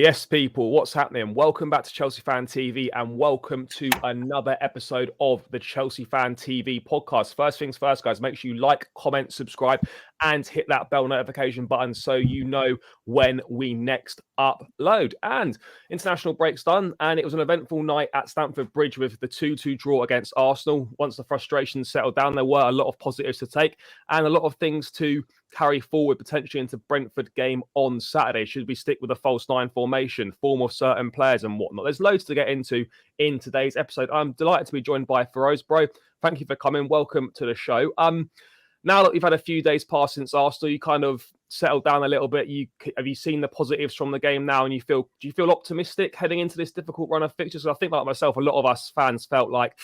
Yes, people, what's happening? Welcome back to Chelsea Fan TV and welcome to another episode of the Chelsea Fan TV podcast. First things first, guys, make sure you like, comment, subscribe, and hit that bell notification button so you know when we next upload. And international break's done, and it was an eventful night at Stamford Bridge with the 2-2 draw against Arsenal. Once the frustration settled down, there were a lot of positives to take and a lot of things to carry forward potentially into Brentford game on Saturday. Should we stick with a false nine formation, form of certain players and whatnot? There's loads to get into in today's episode. I'm delighted to be joined by Feroze, bro. Thank you for coming. Welcome to the show. Now that we've had a few days pass since Arsenal, you kind of settled down a little bit. Have you seen the positives from the game now, and do you feel optimistic heading into this difficult run of fixtures? I think, like myself, a lot of us fans felt like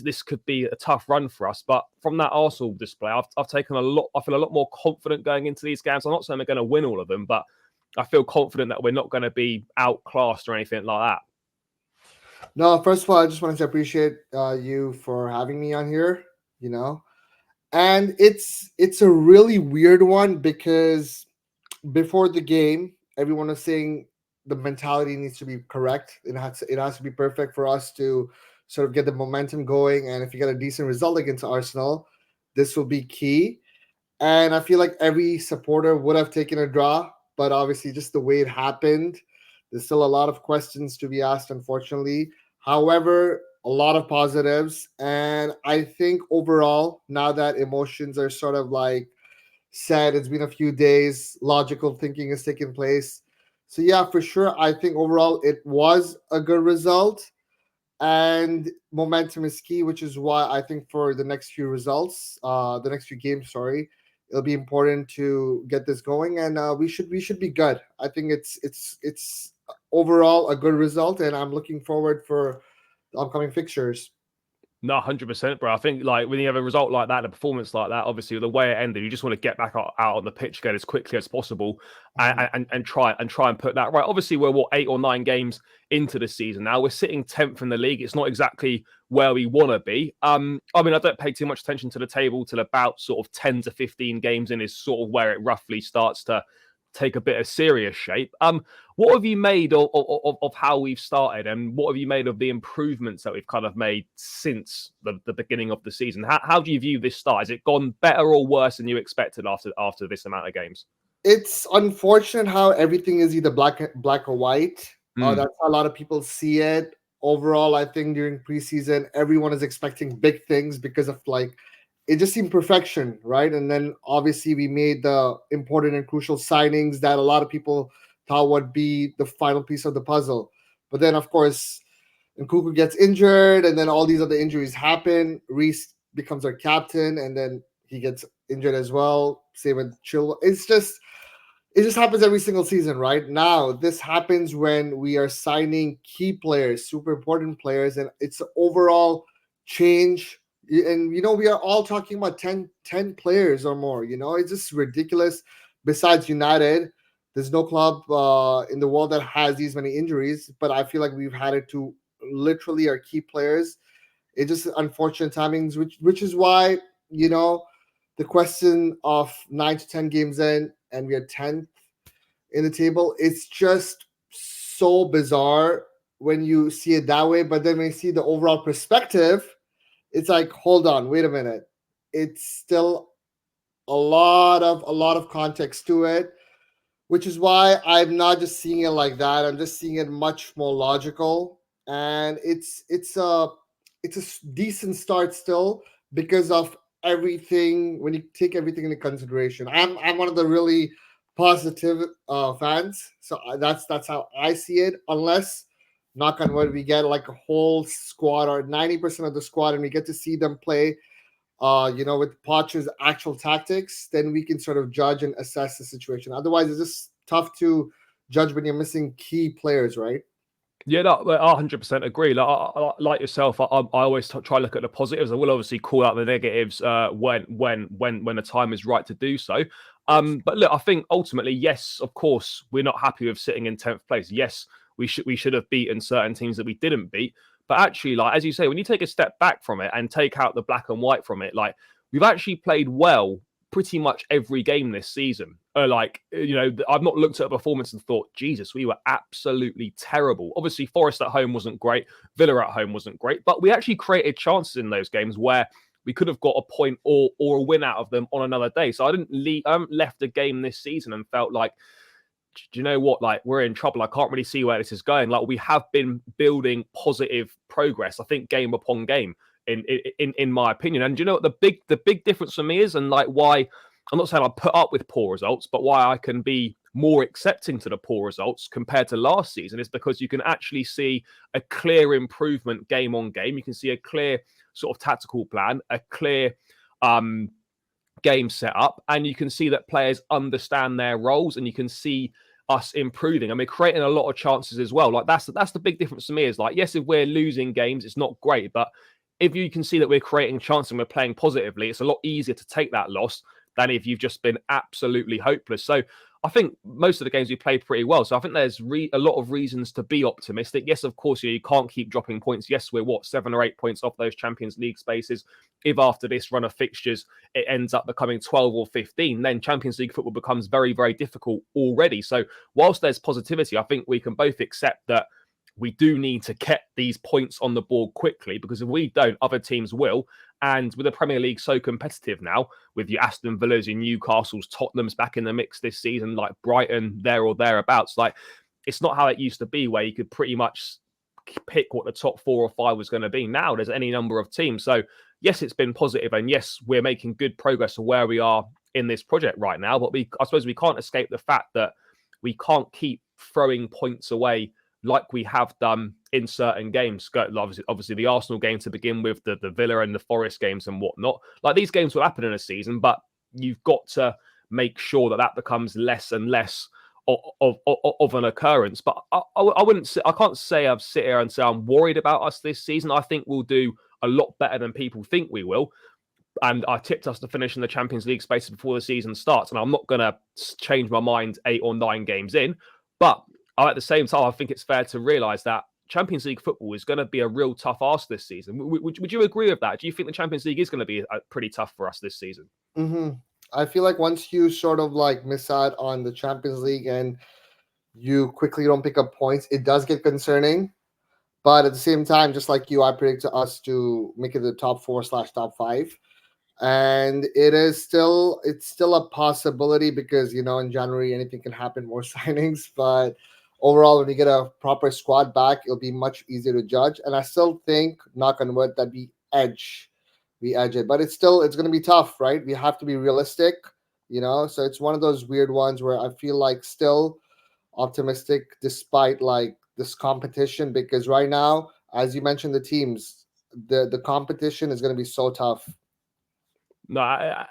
this could be a tough run for us. But from that Arsenal display, I've taken a lot. I feel a lot more confident going into these games. I'm not saying we're going to win all of them, but I feel confident that we're not going to be outclassed or anything like that. No, first of all, I just wanted to appreciate you for having me on here. And it's a really weird one because before the game, everyone was saying the mentality needs to be correct. It has to be perfect for us to sort of get the momentum going. And if you get a decent result against Arsenal, this will be key. And I feel like every supporter would have taken a draw, but obviously just the way it happened, there's still a lot of questions to be asked, unfortunately. However, a lot of positives. And I think overall, now that emotions are sort of like said, it's been a few days, logical thinking has taken place. So yeah, for sure, I think overall it was a good result. And momentum is key, which is why I think for the next few games, it'll be important to get this going, and we should be good. I think it's overall a good result, and I'm looking forward for the upcoming fixtures. No, 100%, bro. I think like when you have a result like that, a performance like that, obviously the way it ended, you just want to get back out on the pitch again as quickly as possible and try and put that right. Obviously, we're 8 or 9 games into the season now. We're sitting 10th in the league. It's not exactly where we want to be. I don't pay too much attention to the table till about sort of 10 to 15 games in is sort of where it roughly starts to take a bit of serious shape. What have you made of how we've started, and what have you made of the improvements that we've kind of made since the beginning of the season? How do you view this start? Has it gone better or worse than you expected after this amount of games? It's unfortunate how everything is either black or white. That's how a lot of people see it. Overall, I think during preseason, everyone is expecting big things because of it just seemed perfection, right? And then obviously we made the important and crucial signings that a lot of people thought would be the final piece of the puzzle. But then, of course, Nkunku gets injured, and then all these other injuries happen. Reece becomes our captain, and then he gets injured as well. Same with Chilwell. It just happens every single season, right? Now, this happens when we are signing key players, super important players, and it's an overall change. And we are all talking about 10 players or more. It's just ridiculous. Besides United, there's no club in the world that has these many injuries, but I feel like we've had it to literally our key players. It's just unfortunate timings, which is why the question of 9 to 10 games in and we are 10th in the table, it's just so bizarre when you see it that way. But then when you see the overall perspective, it's like, hold on, wait a minute. It's still a lot of context to it, which is why I'm not just seeing it like that. I'm just seeing it much more logical, and it's a decent start still because of everything. When you take everything into consideration, I'm one of the really positive fans, so that's how I see it. Unless, knock on wood, we get like a whole squad or 90% of the squad and we get to see them play with Poch's actual tactics, then we can sort of judge and assess the situation. Otherwise, it's just tough to judge when you're missing key players, right? Yeah, no, I 100% agree. Like yourself, I always try to look at the positives. I will obviously call out the negatives when the time is right to do so. But look, I think ultimately, yes, of course, we're not happy with sitting in 10th place. Yes, we should have beaten certain teams that we didn't beat. But actually, like as you say, when you take a step back from it and take out the black and white from it, like we've actually played well pretty much every game this season. I've not looked at a performance and thought, Jesus, we were absolutely terrible. Obviously, Forest at home wasn't great. Villa at home wasn't great. But we actually created chances in those games where we could have got a point or a win out of them on another day. So I haven't left a game this season and felt like, do you know what? Like, we're in trouble. I can't really see where this is going. Like, we have been building positive progress, I think, game upon game, in my opinion. And do you know what the big difference for me is, and like why I'm not saying I put up with poor results, but why I can be more accepting to the poor results compared to last season is because you can actually see a clear improvement game on game. You can see a clear sort of tactical plan, a clear game set up, and you can see that players understand their roles, and you can see us improving, and we're creating a lot of chances as well. Like that's the big difference to me is like, yes, if we're losing games, it's not great, but if you can see that we're creating chances and we're playing positively, it's a lot easier to take that loss than if you've just been absolutely hopeless. So I think most of the games we played pretty well. So I think there's a lot of reasons to be optimistic. Yes, of course, you can't keep dropping points. Yes, we're 7 or 8 points off those Champions League spaces. If after this run of fixtures, it ends up becoming 12 or 15, then Champions League football becomes very, very difficult already. So whilst there's positivity, I think we can both accept that we do need to get these points on the board quickly, because if we don't, other teams will. And with the Premier League so competitive now, with your Aston Villas, your Newcastles, Tottenham's back in the mix this season, like Brighton there or thereabouts, like it's not how it used to be where you could pretty much pick what the top 4 or 5 was going to be. Now there's any number of teams. So yes, it's been positive, and yes, we're making good progress to where we are in this project right now. But I suppose we can't escape the fact that we can't keep throwing points away like we have done in certain games. Obviously the Arsenal game to begin with, the Villa and the Forest games and whatnot. Like, these games will happen in a season, but you've got to make sure that becomes less and less of an occurrence. But I can't say I've sit here and say I'm worried about us this season. I think we'll do a lot better than people think we will. And I tipped us to finish in the Champions League space before the season starts. And I'm not going to change my mind 8 or 9 games in. But at the same time, I think it's fair to realise that Champions League football is going to be a real tough ask this season. Would you agree with that? Do you think the Champions League is going to be pretty tough for us this season? Mm-hmm. I feel like once you sort of like miss out on the Champions League and you quickly don't pick up points, it does get concerning. But at the same time, just like you, I predict us to make it the top 4/top 5. And it's still a possibility because, in January, anything can happen, more signings. But overall, when we get a proper squad back, it'll be much easier to judge. And I still think, knock on wood, that we edge it. But it's going to be tough, right? We have to be realistic, So it's one of those weird ones where I feel like still optimistic despite like this competition, because right now, as you mentioned, the teams, the competition is going to be so tough. No,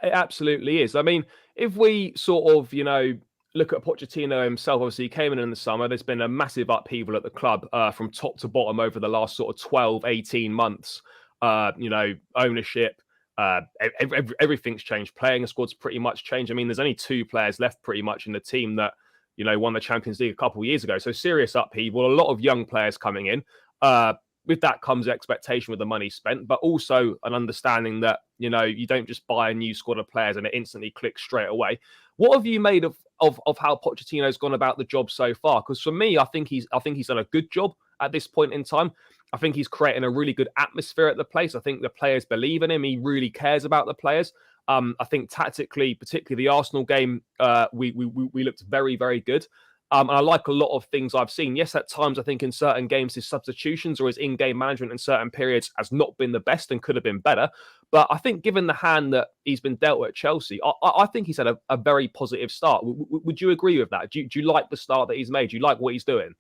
it absolutely is. I mean, if we sort of, look at Pochettino himself, obviously he came in the summer. There's been a massive upheaval at the club from top to bottom over the last sort of 12, 18 months. Ownership, everything's changed. Playing squad's pretty much changed. I mean, there's only 2 players left pretty much in the team that, won the Champions League a couple of years ago. So serious upheaval, a lot of young players coming in. With that comes expectation with the money spent, but also an understanding that, you don't just buy a new squad of players and it instantly clicks straight away. What have you made of how Pochettino's gone about the job so far? Because for me, I think he's done a good job at this point in time. I think he's creating a really good atmosphere at the place. I think the players believe in him. He really cares about the players. I think tactically, particularly the Arsenal game, we looked very, very good. And I like a lot of things I've seen. Yes, at times, I think in certain games, his substitutions or his in-game management in certain periods has not been the best and could have been better. But I think given the hand that he's been dealt at Chelsea, I think he's had a very positive start. Would you agree with that? Do you like the start that he's made? Do you like what he's doing?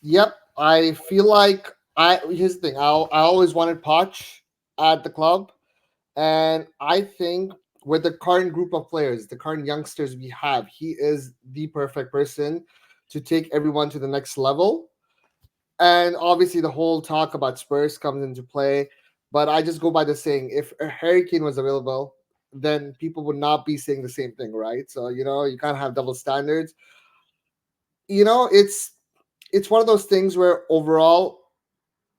Yep. I feel like here's the thing. I always wanted Poch at the club. And I think with the current group of players, the current youngsters we have, he is the perfect person to take everyone to the next level. And obviously the whole talk about Spurs comes into play. But I just go by the saying, if a Harry Kane was available, then people would not be saying the same thing, right? So, you can't have double standards. It's one of those things where overall,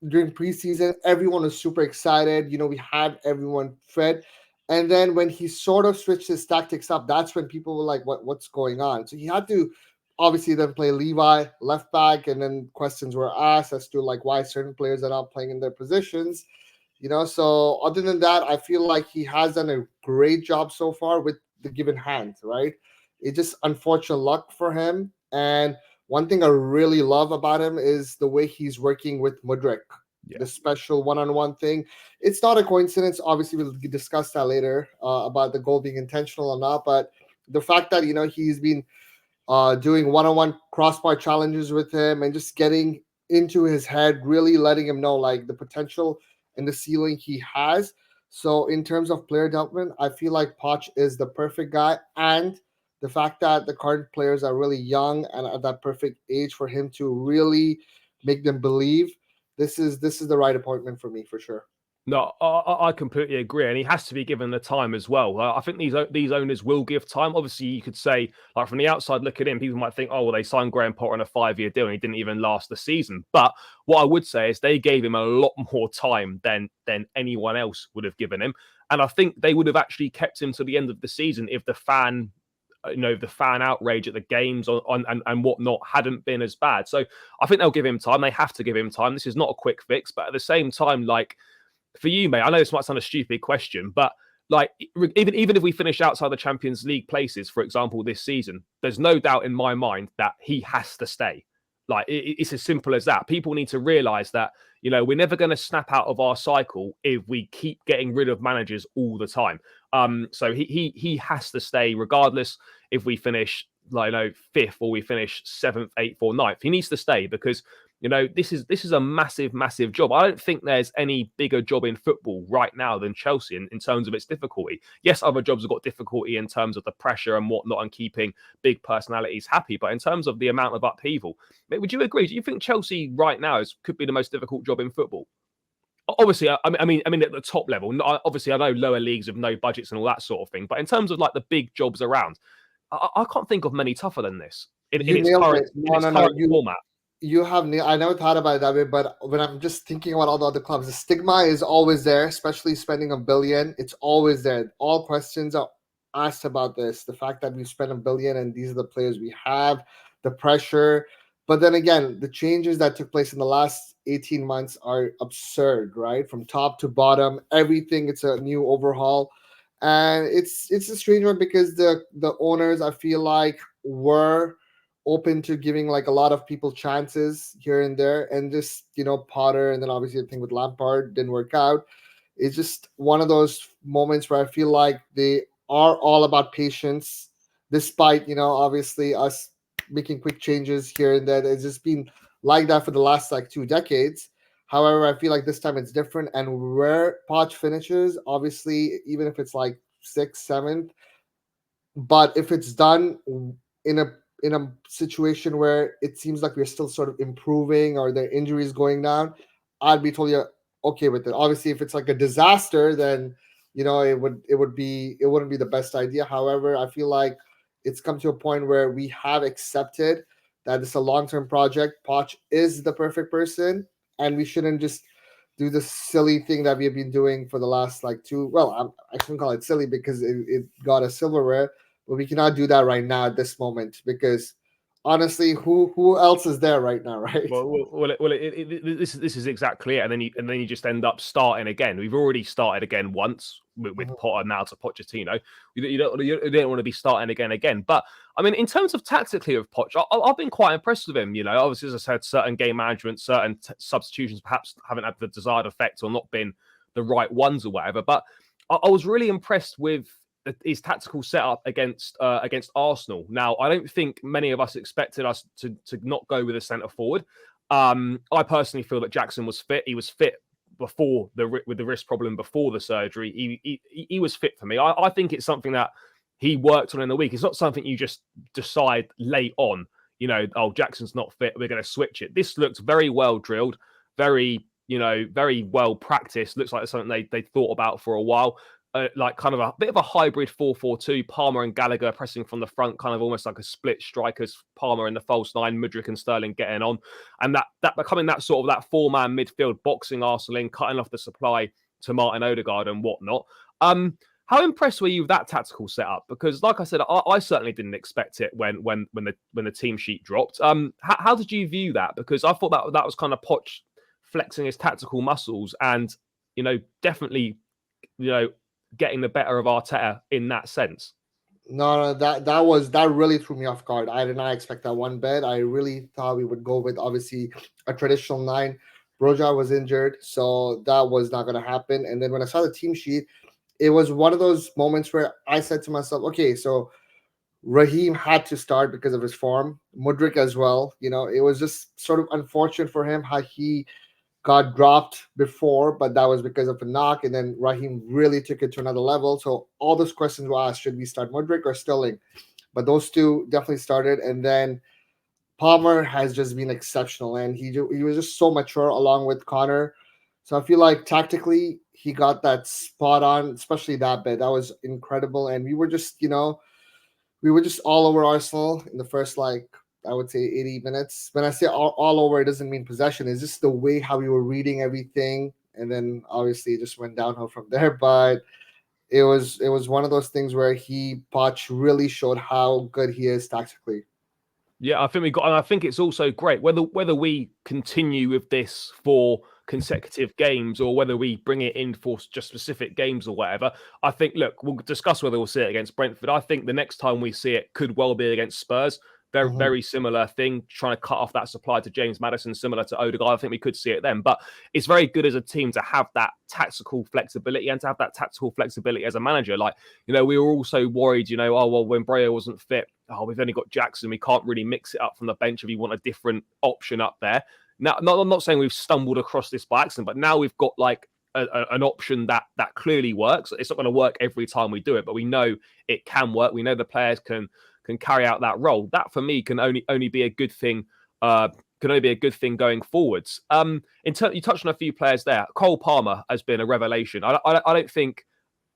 during preseason, everyone was super excited. We had everyone fed. And then when he sort of switched his tactics up, that's when people were like, what's going on? So he had to obviously then play Levi left back, and then questions were asked as to like why certain players are not playing in their positions. So other than that, I feel like he has done a great job so far with the given hand, right? It's just unfortunate luck for him. And one thing I really love about him is the way he's working with Mudryk, the special one-on-one thing. It's not a coincidence. Obviously, we'll discuss that later about the goal being intentional or not. But the fact that, he's been doing one-on-one crossbar challenges with him and just getting into his head, really letting him know like the potential and the ceiling he has. So in terms of player development, I feel like Poch is the perfect guy, and the fact that the current players are really young and at that perfect age for him to really make them believe this is the right appointment for me for sure. No, I completely agree, and he has to be given the time as well. I think these owners will give time. Obviously, you could say, like from the outside looking in, people might think, oh, well, they signed Graham Potter on a 5-year deal, and he didn't even last the season. But what I would say is they gave him a lot more time than anyone else would have given him, and I think they would have actually kept him to the end of the season if the fan outrage at the games and whatnot hadn't been as bad. So I think they'll give him time. They have to give him time. This is not a quick fix, but at the same time, like, for you, mate, I know this might sound a stupid question, but like even if we finish outside the Champions League places, for example, this season, there's no doubt in my mind that he has to stay. Like it's as simple as that. People need to realize that, we're never going to snap out of our cycle if we keep getting rid of managers all the time. So he has to stay regardless if we finish fifth or we finish seventh, eighth, or ninth. He needs to stay because this is a massive, massive job. I don't think there's any bigger job in football right now than Chelsea in terms of its difficulty. Yes, other jobs have got difficulty in terms of the pressure and whatnot and keeping big personalities happy. But in terms of the amount of upheaval, would you agree? Do you think Chelsea right now could be the most difficult job in football? Obviously, I mean, at the top level. Obviously, I know lower leagues with no budgets and all that sort of thing. But in terms of like the big jobs around, I can't think of many tougher than this in its current format. I never thought about it that way, but when I'm just thinking about all the other clubs, the stigma is always there, especially spending $1 billion. It's always there. All questions are asked about this. The fact that we spent $1 billion and these are the players we have, the pressure. But then again, the changes that took place in the last 18 months are absurd, right? From top to bottom, everything. It's a new overhaul. And it's a strange one because the owners, I feel like, were open to giving like a lot of people chances here and there, and just Potter, and then obviously the thing with Lampard didn't work out. It's just one of those moments where I feel like they are all about patience, despite obviously us making quick changes here and there. It's just been like that for the last like 2 decades. However, I feel like this time it's different, and where Poch finishes, obviously, even if it's like 6th, 7th, but if it's done in a situation where it seems like we're still sort of improving or the injuries going down, I'd be totally okay with it. Obviously, if it's like a disaster, then it wouldn't be the best idea. However, I feel like it's come to a point where we have accepted that it's a long-term project. Poch is the perfect person, and we shouldn't just do the silly thing that we have been doing for the last like I shouldn't call it silly because it got a silverware, but we cannot do that right now at this moment because honestly, who else is there right now, right? This is exactly it, and then you just end up starting again. We've already started again once with Potter, now to Pochettino. You don't want to be starting again. But I mean, in terms of tactically of Poch, I've been quite impressed with him. Obviously, as I said, certain game management, certain substitutions perhaps haven't had the desired effect or not been the right ones or whatever. But I was really impressed with his tactical setup against Arsenal. Now, I don't think many of us expected us to not go with a centre forward. I personally feel that Jackson was fit. He was fit before with the wrist problem before the surgery. He was fit for me. I think it's something that he worked on in the week. It's not something you just decide late on. Oh, Jackson's not fit, we're going to switch it. This looked very well drilled, very well practiced. Looks like it's something they thought about for a while. Like kind of a bit of a hybrid 4-4-2, Palmer and Gallagher pressing from the front, kind of almost like a split strikers, Palmer in the false nine, Mudryk and Sterling getting on. And that becoming that sort of that 4-man midfield, boxing Arsenal in, cutting off the supply to Martin Odegaard and whatnot. How impressed were you with that tactical setup? Because, like I said, I certainly didn't expect it when the team sheet dropped. How did you view that? Because I thought that was kind of Poch flexing his tactical muscles and definitely getting the better of Arteta in that sense. No, that really threw me off guard. I did not expect that one bit. I really thought we would go with obviously a traditional nine. Broja was injured, so that was not going to happen. And then when I saw the team sheet, it was one of those moments where I said to myself, okay, so Raheem had to start because of his form. Mudryk as well. It was just sort of unfortunate for him how he got dropped before, but that was because of a knock, and then Raheem really took it to another level. So all those questions were asked: should we start Mudryk or Sterling? But those two definitely started, and then Palmer has just been exceptional, and he was just so mature along with Connor. So I feel like tactically he got that spot on, especially that bit. That was incredible, and we were just all over Arsenal in the first, like, I would say 80 minutes. When I say all over, it doesn't mean possession. It's just the way how we were reading everything. And then obviously it just went downhill from there. But it was one of those things where Poch really showed how good he is tactically. Yeah, I think we got, and I think it's also great whether we continue with this for consecutive games or whether we bring it in for just specific games or whatever. I think, look, we'll discuss whether we'll see it against Brentford. I think the next time we see it could well be against Spurs. Very, Mhm. very similar thing, trying to cut off that supply to James Maddison, similar to Odegaard. I think we could see it then. But it's very good as a team to have that tactical flexibility and to have that tactical flexibility as a manager. Like, we were also worried, oh, well, when Breyer wasn't fit, we've only got Jackson. We can't really mix it up from the bench if you want a different option up there. Now, I'm not saying we've stumbled across this by accident, but now we've got like an option that clearly works. It's not going to work every time we do it, but we know it can work. We know the players can carry out that role. That for me can only be a good thing. Can only be a good thing going forwards. You touched on a few players there. Cole Palmer has been a revelation. I don't think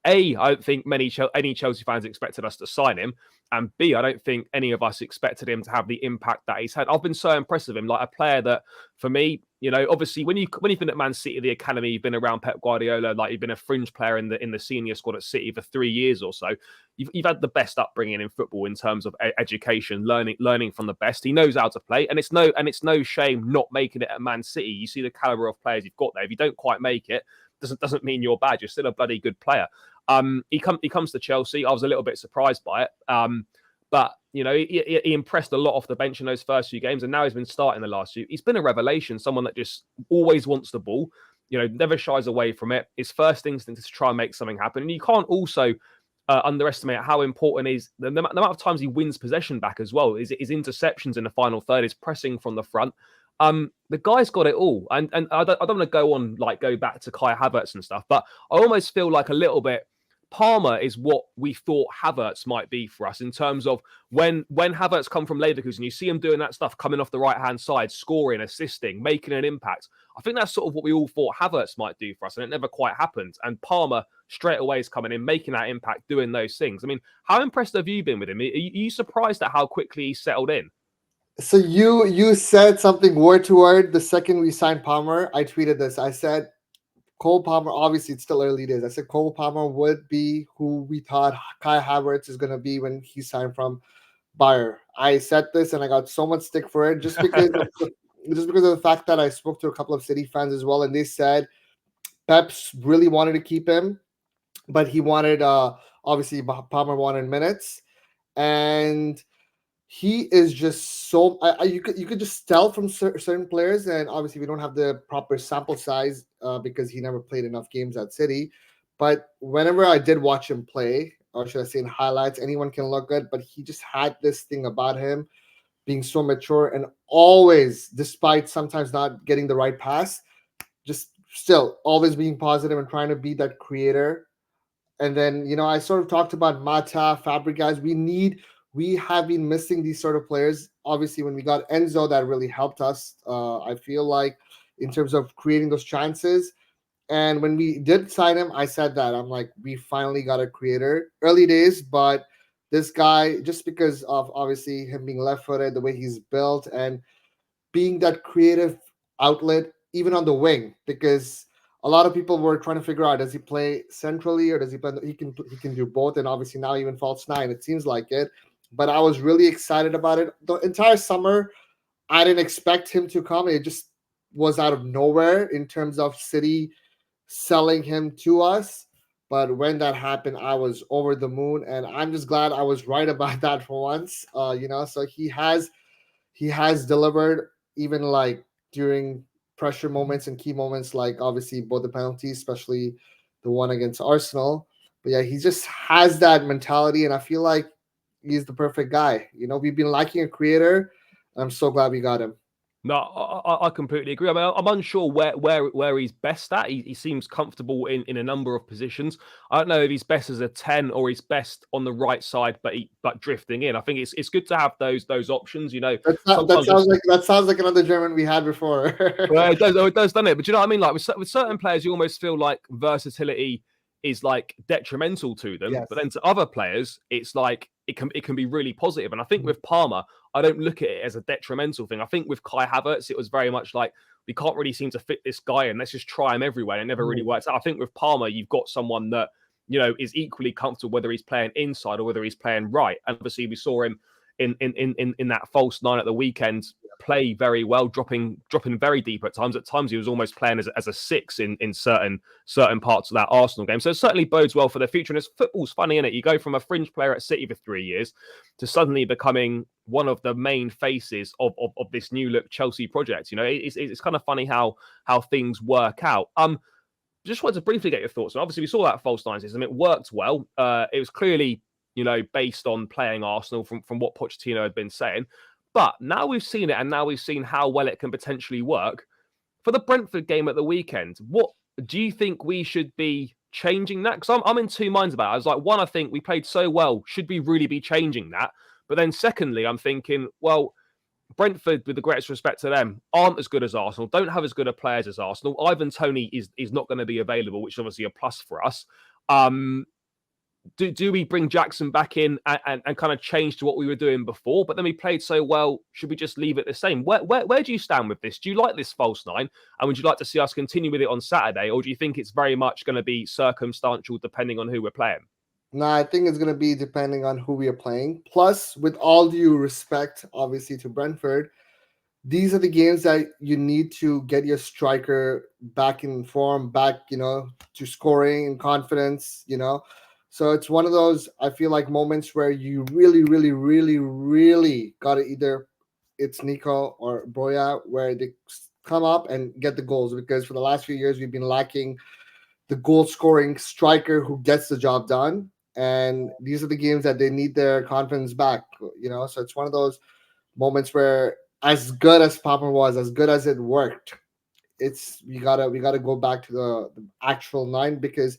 I don't think any Chelsea fans expected us to sign him, and B, I don't think any of us expected him to have the impact that he's had. I've been so impressed with him, like a player that, for me, obviously when you've been at Man City, the academy, you've been around Pep Guardiola, like you've been a fringe player in the senior squad at City for 3 years or so. You've had the best upbringing in football in terms of education, learning from the best. He knows how to play, and it's no shame not making it at Man City. You see the caliber of players you've got there. If you don't quite make it, doesn't mean you're bad. You're still a bloody good player. He comes to Chelsea. I was a little bit surprised by it. But he impressed a lot off the bench in those first few games, and now he's been starting the last few. He's been a revelation. Someone that just always wants the ball. Never shies away from it. His first instinct is to try and make something happen, and you can't also underestimate how important is the amount of times he wins possession back as well. His interceptions in the final third, his pressing from the front. The guy's got it all, and I don't want to go back to Kai Havertz and stuff, but I almost feel like a little bit. Palmer is what we thought Havertz might be for us in terms of when Havertz come from Leverkusen, you see him doing that stuff, coming off the right-hand side, scoring, assisting, making an impact. I think that's sort of what we all thought Havertz might do for us, and it never quite happened. And Palmer straight away is coming in, making that impact, doing those things. I mean, how impressed have you been with him? Are you surprised at how quickly he settled in? So you said something word to word the second we signed Palmer. I tweeted this. I said Cole Palmer, obviously it's still early days. I said Cole Palmer would be who we thought Kai Havertz is going to be when he signed from Bayer. I said this and I got so much stick for it just because of the fact that I spoke to a couple of City fans as well, and they said Pep's really wanted to keep him, but he wanted obviously Palmer wanted minutes, and he is just so you could just tell from certain players, and obviously we don't have the proper sample size because he never played enough games at City. But whenever I did watch him play, or should I say in highlights, anyone can look good, but he just had this thing about him being so mature and always, despite sometimes not getting the right pass, just still always being positive and trying to be that creator. And then, I sort of talked about Mata, Fabregas. We have been missing these sort of players. Obviously, when we got Enzo, that really helped us. I feel like in terms of creating those chances. And when we did sign him, I said that. I'm like, we finally got a creator. Early days, but this guy, just because of obviously him being left-footed, the way he's built, and being that creative outlet, even on the wing, because a lot of people were trying to figure out, does he play centrally or does he play? He can do both, and obviously now even false nine. It seems like it, but I was really excited about it the entire summer. I didn't expect him to come. It just was out of nowhere in terms of City selling him to us. But when that happened, I was over the moon, and I'm just glad I was right about that for once. So he has delivered even like during pressure moments and key moments, like obviously both the penalties, especially the one against Arsenal. But yeah, he just has that mentality, and I feel like he's the perfect guy. We've been lacking a creator. I'm so glad we got him. No, I completely agree. I mean, I'm unsure where he's best at. He seems comfortable in a number of positions. I don't know if he's best as a 10 or he's best on the right side, but drifting in. I think it's good to have those options. That sounds like another German we had before. Well, it does, doesn't it? But you know what I mean? Like with certain players, you almost feel like versatility is like detrimental to them. Yes. But then to other players, it's like it can be really positive. And I think with Palmer, I don't look at it as a detrimental thing. I think with Kai Havertz, it was very much like we can't really seem to fit this guy in. Let's just try him everywhere. And it never really works out. I think with Palmer, you've got someone that is equally comfortable whether he's playing inside or whether he's playing right. And obviously, we saw him in that false nine at the weekend play very well, dropping very deep at times. At times, he was almost playing as a six in certain parts of that Arsenal game. So it certainly bodes well for the future. And football's funny, isn't it? You go from a fringe player at City for 3 years to suddenly becoming one of the main faces of this new look Chelsea project. It's kind of funny how things work out. Just wanted to briefly get your thoughts. And obviously, we saw that false nine system. It worked well. It was clearly based on playing Arsenal from what Pochettino had been saying. But now we've seen it, and now we've seen how well it can potentially work. For the Brentford game at the weekend, what do you think we should be changing that? Because I'm in two minds about it. I was like, one, I think we played so well. Should we really be changing that? But then secondly, I'm thinking, well, Brentford, with the greatest respect to them, aren't as good as Arsenal, don't have as good a players as Arsenal. Ivan Toney is not going to be available, which is obviously a plus for us. Do we bring Jackson back in and kind of change to what we were doing before? But then we played so well. Should we just leave it the same? Where do you stand with this? Do you like this false nine? And would you like to see us continue with it on Saturday? Or do you think it's very much going to be circumstantial depending on who we're playing? No, I think it's going to be depending on who we are playing. Plus, with all due respect, obviously, to Brentford, these are the games that you need to get your striker back in form, back, to scoring and confidence, So it's one of those, I feel like, moments where you really, really, really, really got to either it's Nico or Broya where they come up and get the goals, because for the last few years we've been lacking the goal scoring striker who gets the job done. And these are the games that they need their confidence back, So it's one of those moments where, as good as Papa was, as good as it worked, we gotta go back to the actual nine, because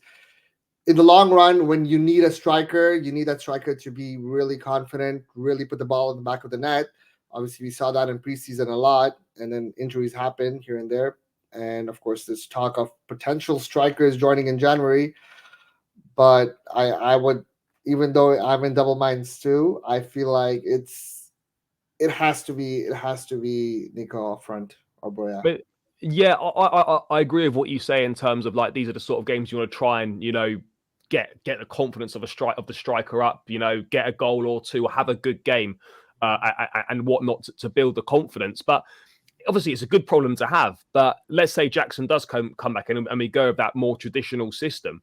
in the long run, when you need a striker, you need that striker to be really confident, really put the ball in the back of the net. Obviously, we saw that in preseason a lot, and then injuries happen here and there. And of course, there's talk of potential strikers joining in January. But I would, even though I'm in double minds too, I feel like it has to be Nico up front or Boya. But yeah, I agree with what you say in terms of like these are the sort of games you want to try and get the confidence of the striker up, get a goal or two, have a good game, and whatnot to build the confidence. But obviously, it's a good problem to have. But let's say Jackson does come back in and we go with that more traditional system.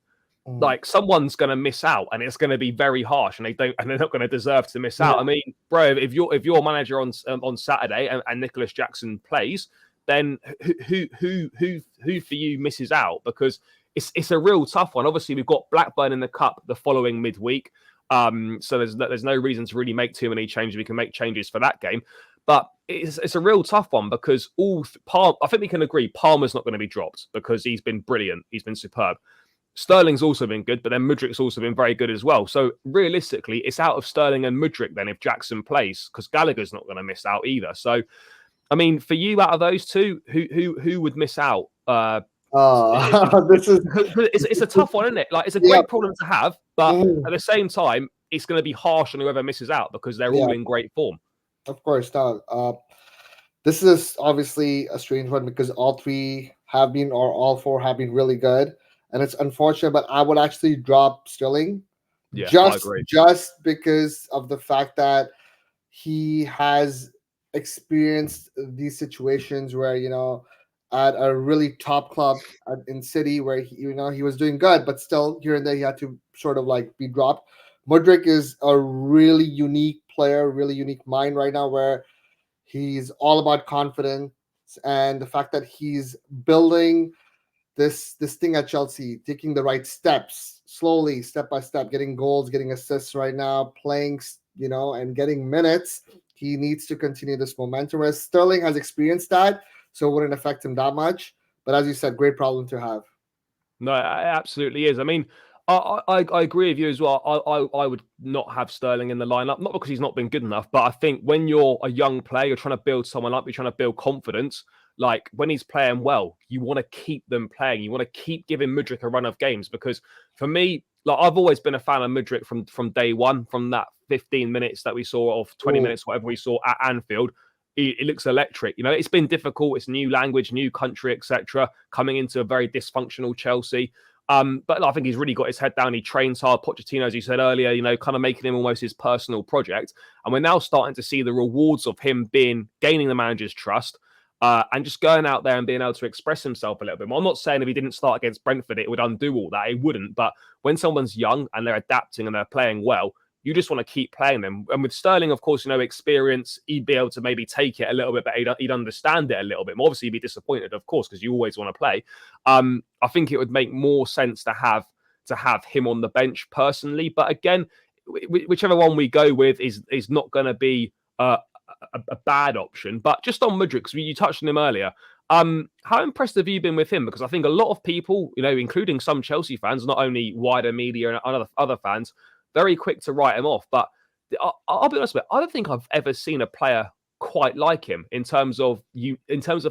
Like someone's going to miss out, and it's going to be very harsh, and they're not going to deserve to miss out. I mean, bro, if you're manager on Saturday and Nicholas Jackson plays, then who for you misses out? Because it's a real tough one. Obviously, we've got Blackburn in the cup the following midweek, so there's no reason to really make too many changes. We can make changes for that game, but it's a real tough one because I think we can agree Palmer's not going to be dropped because he's been brilliant. He's been superb. Sterling's also been good, but then Mudrik's also been very good as well. So realistically, it's out of Sterling and Mudrik then if Jackson plays, because Gallagher's not going to miss out either. So, I mean, for you, out of those two, who would miss out? It's a tough one, isn't it? Like, it's a great problem to have, but at the same time, it's going to be harsh on whoever misses out because they're all in great form. Of course, now this is obviously a strange one because all three have been, or all four have been really good, and it's unfortunate. But I would actually drop Sterling, Yeah, I just agree. just because of the fact that he has experienced these situations where, at a really top club in City, where he was doing good, but still here and there he had to sort of like be dropped. Mudryk is a really unique player, really unique mind right now, where he's all about confidence, and the fact that he's building this thing at Chelsea, taking the right steps, slowly, step by step, getting goals, getting assists right now, playing, and getting minutes. He needs to continue this momentum. Whereas Sterling has experienced that, so it wouldn't affect him that much. But as you said, great problem to have. No, it absolutely is. I mean, I agree with you as well. I would not have Sterling in the lineup, not because he's not been good enough, but I think when you're a young player, you're trying to build someone up, you're trying to build confidence. Like when he's playing well, you want to keep them playing. You want to keep giving Mudryk a run of games because for me, like I've always been a fan of Mudryk from day one, from that 15 minutes that we saw, of 20 Ooh. minutes, whatever we saw at Anfield. It looks electric. It's been difficult. It's new language, new country, etc. Coming into a very dysfunctional Chelsea. But I think he's really got his head down. He trains hard. Pochettino, as you said earlier, kind of making him almost his personal project. And we're now starting to see the rewards of him gaining the manager's trust, and just going out there and being able to express himself a little bit more. I'm not saying if he didn't start against Brentford, it would undo all that. It wouldn't. But when someone's young and they're adapting and they're playing well, you just want to keep playing them. And with Sterling, of course, experience, he'd be able to maybe take it a little bit better. He'd understand it a little bit more. Obviously, he'd be disappointed, of course, because you always want to play. I think it would make more sense to have him on the bench personally. But again, whichever one we go with is not going to be a bad option. But just on Mudryk, because you touched on him earlier, how impressed have you been with him? Because I think a lot of people, including some Chelsea fans, not only wider media and other fans, very quick to write him off. But I'll be honest with you, I don't think I've ever seen a player quite like him in terms of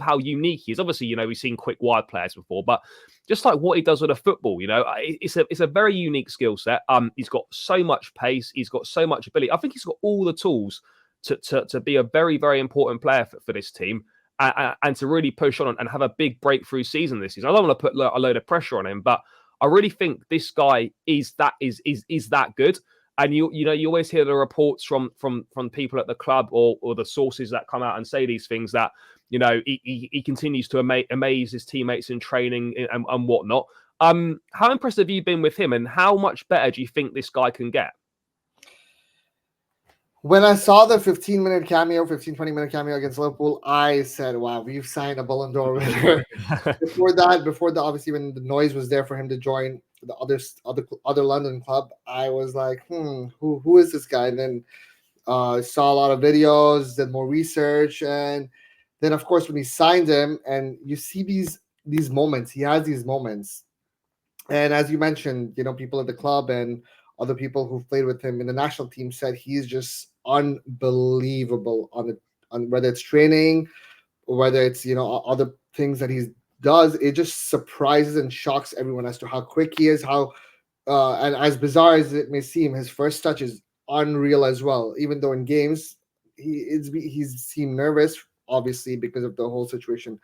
how unique he is. Obviously, we've seen quick wide players before, but just like what he does with a football, it's a very unique skill set. He's got so much pace, he's got so much ability. I think he's got all the tools to be a very, very important player for this team. And to really push on and have a big breakthrough season this season. I don't want to put a load of pressure on him, but I really think this guy is that good. And you always hear the reports from people at the club or the sources that come out and say these things that he continues to amaze his teammates in training and whatnot. How impressed have you been with him, and how much better do you think this guy can get? When I saw the 15-minute cameo, 20-minute cameo against Liverpool, I said, wow, we've signed a Ballon d'Or winner. Before that, obviously, when the noise was there for him to join the other London club, I was like, who is this guy? And then saw a lot of videos, did more research, and then, of course, when he signed him, and you see these moments, he has these moments. And as you mentioned, people at the club and other people who've played with him in the national team said he's just unbelievable on whether it's training or whether it's other things that he does. It just surprises and shocks everyone as to how quick he is, how and as bizarre as it may seem, his first touch is unreal as well. Even though in games he's seemed nervous, obviously because of the whole situation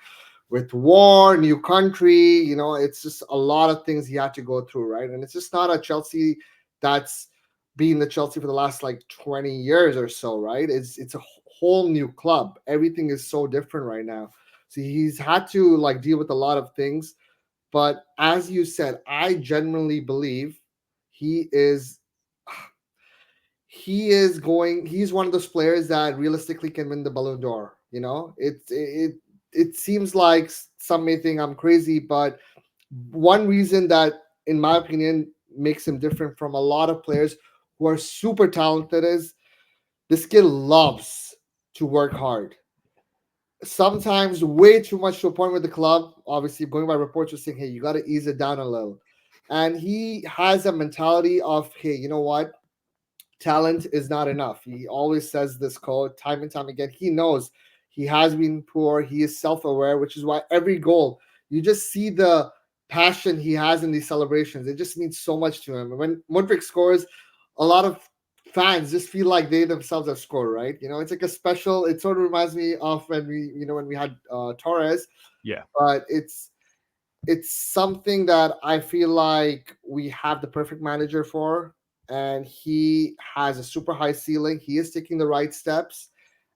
with war, new country, it's just a lot of things he had to go through, right? And it's just not a Chelsea that's been the Chelsea for the last like 20 years or so, right? It's a whole new club. Everything is so different right now. So he's had to like deal with a lot of things. But as you said, I genuinely believe he's one of those players that realistically can win the Ballon d'Or. It seems like some may think I'm crazy, but one reason that, in my opinion, makes him different from a lot of players who are super talented is this kid loves to work hard. Sometimes way too much to a point with the club. Obviously, going by reports, are saying, hey, you got to ease it down a little. And he has a mentality of, hey, you know what? Talent is not enough. He always says this quote time and time again. He knows he has been poor. He is self-aware, which is why every goal, you just see the passion he has in these celebrations. It just means so much to him. And when Mudryk scores, a lot of fans just feel like they themselves have scored, right? It's like a special. It sort of reminds me of when we had Torres. Yeah. But it's it's something that I feel like we have the perfect manager for, and he has a super high ceiling. He is taking the right steps,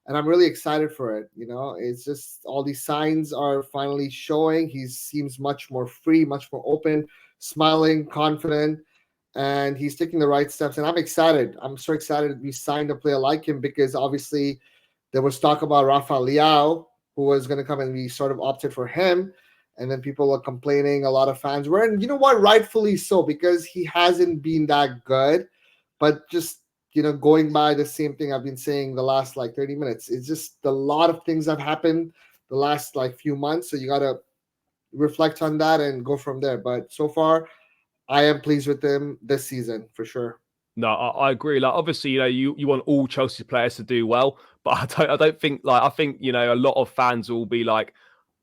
and I'm really excited for it. It's just all these signs are finally showing. He seems much more free, much more open, smiling, confident, and he's taking the right steps. And I'm excited. I'm so excited we signed a player like him, because obviously there was talk about Rafael Leao, who was going to come, and we sort of opted for him. And then people are complaining. A lot of fans were, and you know what? Rightfully so, because he hasn't been that good. But just going by the same thing I've been saying the last like 30 minutes, it's just a lot of things have happened the last like few months. So you gotta reflect on that and go from there. But so far, I am pleased with him this season for sure. No, I agree. Like, obviously, you want all Chelsea players to do well, but I don't think, like, I think, a lot of fans will be like,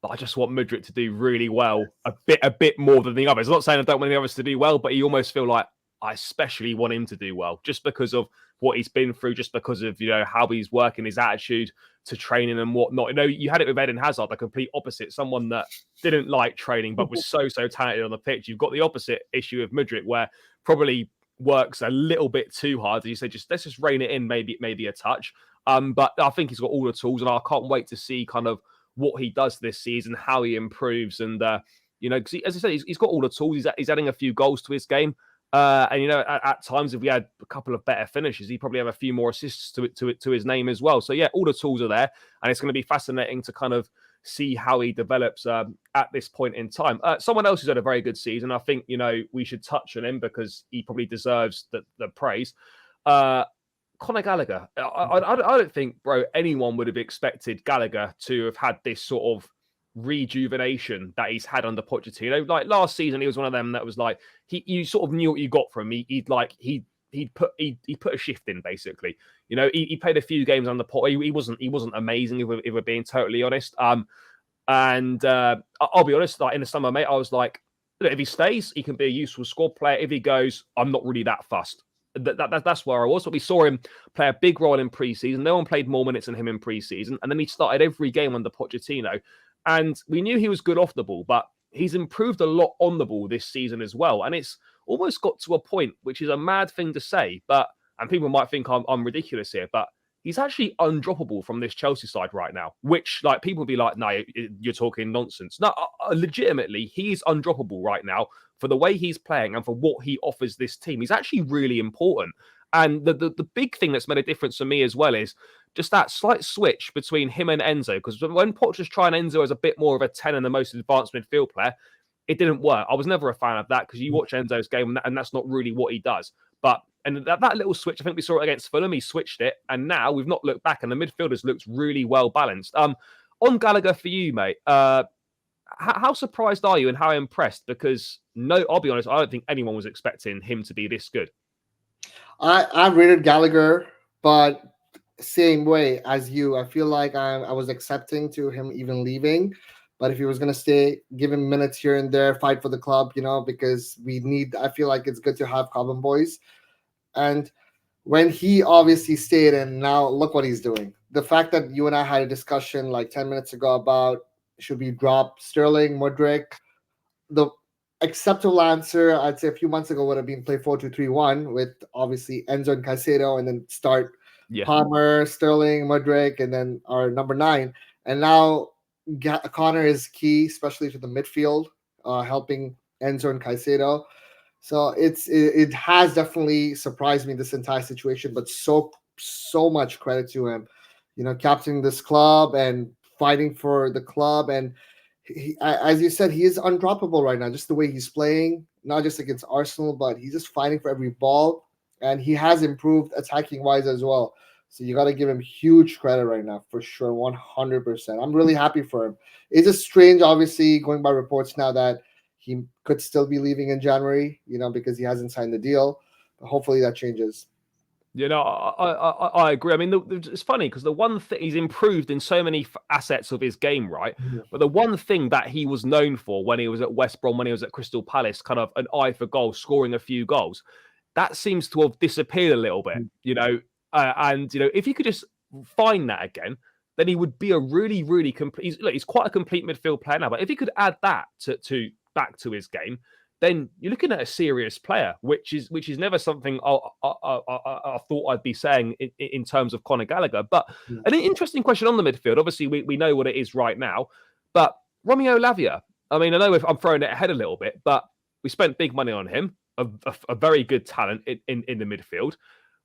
"But I just want Mudryk to do really well, a bit more than the others." I'm not saying I don't want the others to do well, but you almost feel like I especially want him to do well, just because of what he's been through, just because of how he's working, his attitude to training and whatnot. You had it with Eden Hazard, the complete opposite, someone that didn't like training but was so talented on the pitch. You've got the opposite issue of Mudryk, where probably works a little bit too hard. As you say, let's just rein it in, maybe a touch. But I think he's got all the tools, and I can't wait to see kind of what he does this season, how he improves, and because as I said, he's got all the tools. He's adding a few goals to his game, and at times, if we had a couple of better finishes, he'd probably have a few more assists to his name as well. So yeah, all the tools are there, and it's going to be fascinating to kind of see how he develops at this point in time. Someone else who's had a very good season, I think, we should touch on him because he probably deserves the praise. Conor Gallagher. I don't think, bro, anyone would have expected Gallagher to have had this sort of rejuvenation that he's had under Pochettino. Like last season, he was one of them that was like, you sort of knew what you got from him. He'd put a shift in, basically. He played a few games under Pot. He wasn't amazing, if we're being totally honest. And I'll be honest, like in the summer, mate, I was like, if he stays, he can be a useful squad player. If he goes, I'm not really that fussed. That's where I was. But we saw him play a big role in preseason. No one played more minutes than him in preseason, and then he started every game under Pochettino. And we knew he was good off the ball, but he's improved a lot on the ball this season as well. And it's almost got to a point, which is a mad thing to say, and people might think I'm ridiculous here, but he's actually undroppable from this Chelsea side right now, which like people will be like, no, you're talking nonsense. No, legitimately, he's undroppable right now for the way he's playing and for what he offers this team. He's actually really important. And the big thing that's made a difference for me as well is just that slight switch between him and Enzo. Because when Poch was trying Enzo as a bit more of a 10 and the most advanced midfield player, it didn't work. I was never a fan of that because you watch Enzo's game and that's not really what he does. And that little switch, I think we saw it against Fulham. He switched it, and now we've not looked back, and the midfielders looked really well balanced. On Gallagher for you, mate. How surprised are you and how impressed? Because I'll be honest, I don't think anyone was expecting him to be this good. I rated Gallagher, but same way as you. I feel like I was accepting to him even leaving. But if he was going to stay, give him minutes here and there, fight for the club, because I feel like it's good to have Cobham boys. And when he obviously stayed, and now look what he's doing. The fact that you and I had a discussion like 10 minutes ago about should we drop Sterling, Mudryk, the acceptable answer, I'd say a few months ago would have been play 4-2-3-1 with obviously Enzo and Caicedo, and then start Palmer, Sterling, Mudryk, and then our number 9. And now Connor is key, especially to the midfield, helping Enzo and Caicedo. So it has definitely surprised me, this entire situation, but so much credit to him, captaining this club and fighting for the club. And as you said, he is undroppable right now, just the way he's playing, not just against Arsenal, but he's just fighting for every ball. And he has improved attacking wise as well. So you got to give him huge credit right now, for sure, 100%. I'm really happy for him. It's just strange, obviously, going by reports now that he could still be leaving in January, because he hasn't signed the deal. But hopefully that changes. I agree. I mean, it's funny because the one thing, he's improved in so many assets of his game, right? Mm-hmm. But the one thing that he was known for when he was at West Brom, when he was at Crystal Palace, kind of an eye for goals, scoring a few goals, that seems to have disappeared a little bit, and if he could just find that again, then he would be a really, really complete. He's quite a complete midfield player now. But if he could add that to back to his game, then you're looking at a serious player, which is never something I thought I'd be saying in terms of Conor Gallagher. But an interesting question on the midfield. Obviously, we know what it is right now, but Romeo Lavia. I mean, I know I'm throwing it ahead a little bit, but we spent big money on him, a very good talent in the midfield.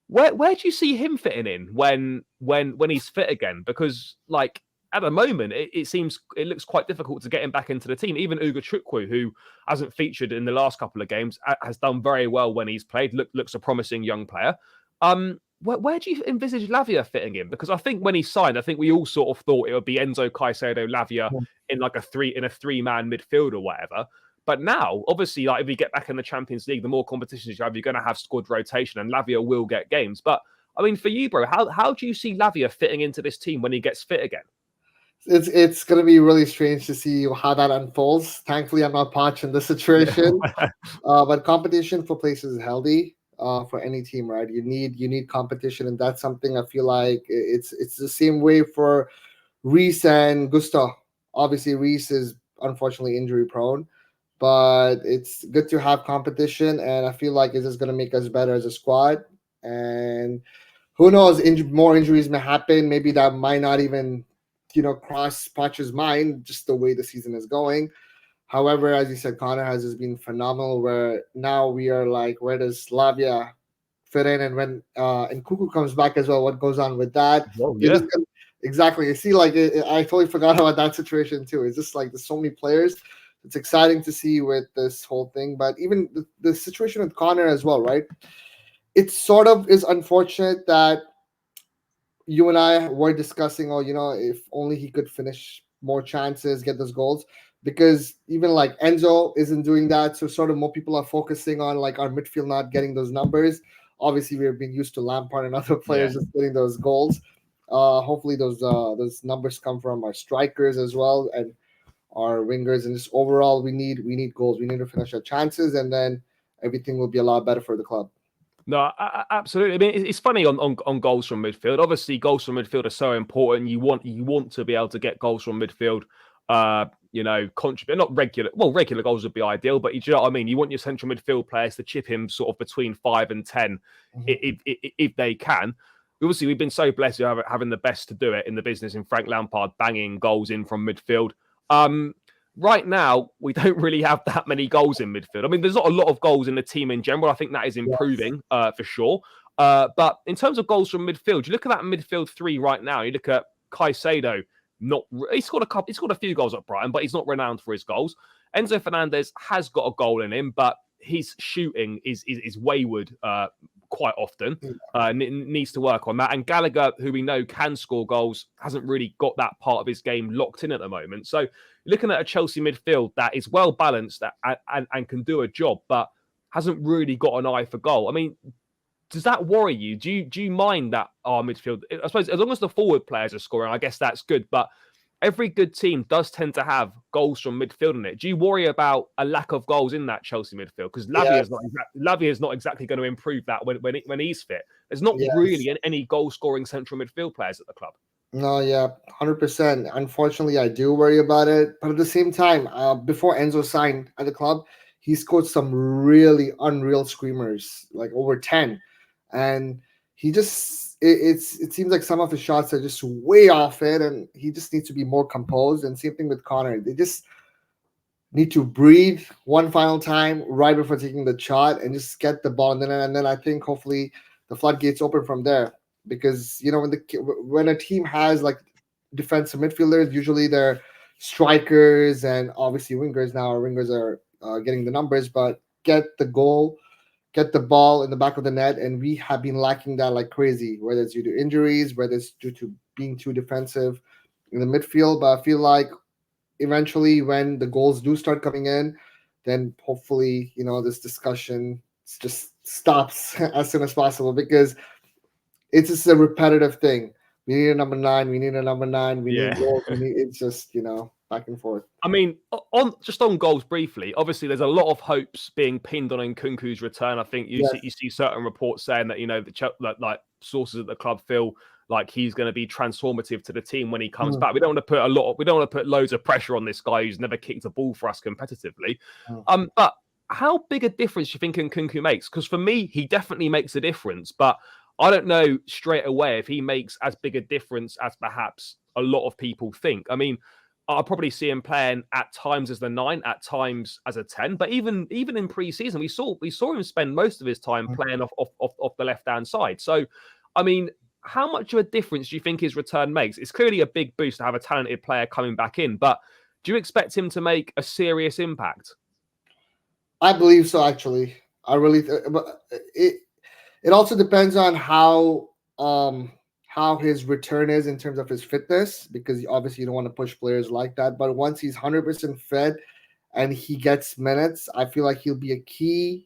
Where do you see him fitting in when he's fit again? Because like at the moment, it looks quite difficult to get him back into the team. Even Ugo Chukwu, who hasn't featured in the last couple of games, has done very well when he's played. Looks a promising young player. Where do you envisage Lavia fitting in? Because I think when he signed, I think we all sort of thought it would be Enzo, Caicedo, Lavia in like a three-man midfield or whatever. But now, obviously, like if we get back in the Champions League, the more competitions you have, you're going to have squad rotation, and Lavia will get games. But I mean, for you, bro, how do you see Lavia fitting into this team when he gets fit again? It's going to be really strange to see how that unfolds. Thankfully, I'm not Poch in this situation, but competition for places is healthy for any team, right? You need competition, and that's something I feel like it's the same way for Reece and Gusto. Obviously, Reece is unfortunately injury prone, but it's good to have competition, and I feel like it's just going to make us better as a squad. And who knows, more injuries may happen. Maybe that might not even cross Poch's mind, just the way the season is going. However, as you said, Connor has just been phenomenal. Where now we are like, where does Lavia fit in? And when and Cuckoo comes back as well, what goes on with that? Oh, yeah. Exactly. You see, like I totally forgot about that situation too. It's just like there's so many players. It's exciting to see with this whole thing. But even the situation with Connor as well, right? It sort of is unfortunate that you and I were discussing, if only he could finish more chances, get those goals, because even like Enzo isn't doing that. So sort of more people are focusing on like our midfield not getting those numbers. Obviously, we've been used to Lampard and other players just getting those goals. Hopefully, those numbers come from our strikers as well and our wingers. And just overall, we need goals. We need to finish our chances, and then everything will be a lot better for the club. No, absolutely. I mean, it's funny on goals from midfield. Obviously, goals from midfield are so important. You want to be able to get goals from midfield. Contribute, not regular. Well, regular goals would be ideal, but you know what I mean. You want your central midfield players to chip him sort of between 5 and 10, if they can. Obviously, we've been so blessed with having the best to do it in the business in Frank Lampard, banging goals in from midfield. Right now, we don't really have that many goals in midfield. I mean, there's not a lot of goals in the team in general. I think that is improving for sure. But in terms of goals from midfield, you look at that midfield three right now. You look at Caicedo. He scored a few goals at Brighton, but he's not renowned for his goals. Enzo Fernandez has got a goal in him, but his shooting is wayward quite often. Needs to work on that. And Gallagher, who we know can score goals, hasn't really got that part of his game locked in at the moment. So looking at a Chelsea midfield that is well balanced and can do a job, but hasn't really got an eye for goal. I mean, does that worry you? Do you mind that our midfield? I suppose as long as the forward players are scoring, I guess that's good. But every good team does tend to have goals from midfield in it. Do you worry about a lack of goals in that Chelsea midfield? Because Lavia is not exactly going to improve that when he's fit. There's not really any goal scoring central midfield players at the club. No, 100%. Unfortunately, I do worry about it. But at the same time, before Enzo signed at the club, he scored some really unreal screamers, like over 10. And he just, it seems like some of his shots are just way off it, and he just needs to be more composed. And same thing with Connor. They just need to breathe one final time right before taking the shot and just get the ball. And then I think hopefully the floodgates open from there. Because, when a team has like defensive midfielders, usually they're strikers and obviously wingers. Now our wingers are getting the numbers, but get the goal, get the ball in the back of the net, and we have been lacking that like crazy, whether it's due to injuries, whether it's due to being too defensive in the midfield. But I feel like eventually when the goals do start coming in, then hopefully, this discussion just stops as soon as possible, because it's just a repetitive thing. We need a number 9. We need a number 9. We need goals. It's just, back and forth. I mean, on goals briefly, obviously there's a lot of hopes being pinned on Nkunku's return. I think you see certain reports saying that, like sources at the club feel like he's going to be transformative to the team when he comes back. We don't want to put loads of pressure on this guy who's never kicked a ball for us competitively. But how big a difference do you think Nkunku makes? Because for me, he definitely makes a difference, but I don't know straight away if he makes as big a difference as perhaps a lot of people think. I mean, I'll probably see him playing at times as the 9, at times as a 10. But even in pre-season, we saw him spend most of his time playing off the left-hand side. So, I mean, how much of a difference do you think his return makes? It's clearly a big boost to have a talented player coming back in, but do you expect him to make a serious impact? I believe so, actually. I really, but it also depends on how his return is in terms of his fitness, because obviously you don't want to push players like that. But once he's 100% fit and he gets minutes, I feel like he'll be a key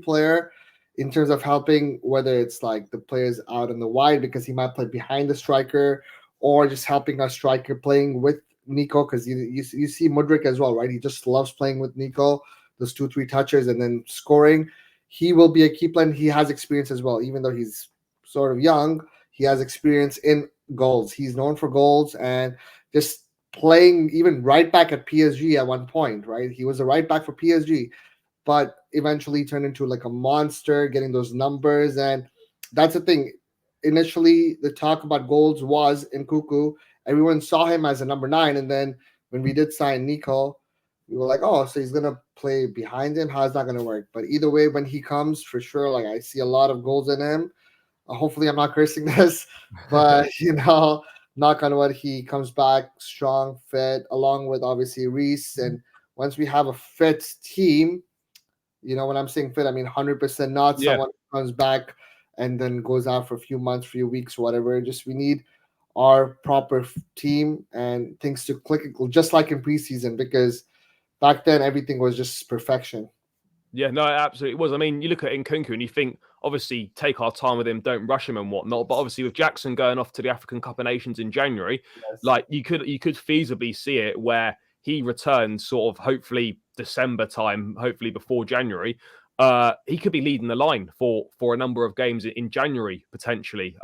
player in terms of helping, whether it's like the players out in the wide because he might play behind the striker, or just helping our striker playing with Nico, because you see Mudryk as well, right? He just loves playing with Nico, those 2-3 touches and then scoring. He will be a key player. He has experience as well, even though he's sort of young. He has experience in goals. He's known for goals and just playing even right back at PSG at one point, right? He was a right back for PSG, but eventually turned into like a monster, getting those numbers. And that's the thing. Initially, the talk about goals was in Nkunku. Everyone saw him as a number 9. And then when we did sign Nico, we were like, oh, so he's going to play behind him? How's that going to work? But either way, when he comes, for sure, like I see a lot of goals in him. Hopefully I'm not cursing this, but, knock on wood, he comes back strong, fit, along with obviously Reece. And once we have a fit team, when I'm saying fit, I mean 100%, not someone who comes back and then goes out for a few months, few weeks, whatever. Just we need our proper team and things to click, just like in preseason, because back then everything was just perfection. Yeah, no, it absolutely was. I mean, you look at Nkunku and you think, obviously, take our time with him, don't rush him and whatnot. But obviously, with Jackson going off to the African Cup of Nations in January, like you could feasibly see it where he returns sort of hopefully December time, hopefully before January. He could be leading the line for a number of games in January potentially,